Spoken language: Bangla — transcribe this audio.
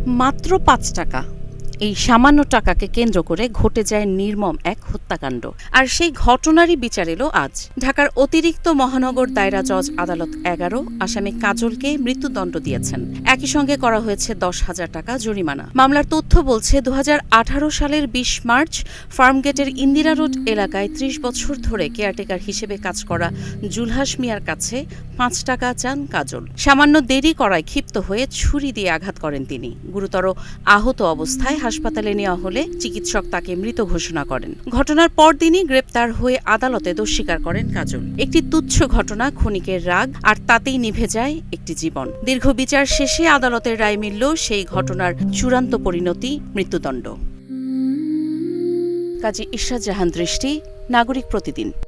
মাত্র ৫ টাকা। এই সামান্য টাকাকে কেন্দ্র করে ঘটে যায় নির্মম এক হত্যাকাণ্ড। আর সেই ঘটনারই বিচার এলো আজ। ঢাকার অতিরিক্ত মহানগর দায়রা জজ আদালত ১১ আসামি কাজলকে মৃত্যুদণ্ড দিয়েছেন। একই সঙ্গে করা হয়েছে ১০,০০০ টাকা জরিমানা। মামলার তথ্য বলছে ২০১৮ সালের ২০ মার্চ ফার্মগেটের ইন্দিরা রোড এলাকায় ৩০ বছর ধরে কেয়ারটেকার হিসেবে কাজ করা জুলহাস মিয়ার কাছে ৫ টাকা চান কাজল। সামান্য দেরি করায় ক্ষিপ্ত হয়ে ছুরি দিয়ে আঘাত করেন তিনি। গুরুতর আহত অবস্থায় হাসপাতালে নেওয়া হলে চিকিৎসক তাকে মৃত ঘোষণা করেন। ঘটনার পরদিনই গ্রেপ্তার হয়ে আদালতে দোষ স্বীকার করেন কাজল। একটি তুচ্ছ ঘটনা, ক্ষণিকের রাগ, আর তাতেই নিভে যায় একটি জীবন। দীর্ঘ বিচার শেষে আদালতের রায় মিলল সেই ঘটনার চূড়ান্ত পরিণতি মৃত্যুদণ্ড। কাজী ইশরাত জাহান দৃষ্টি, নাগরিক প্রতিদিন।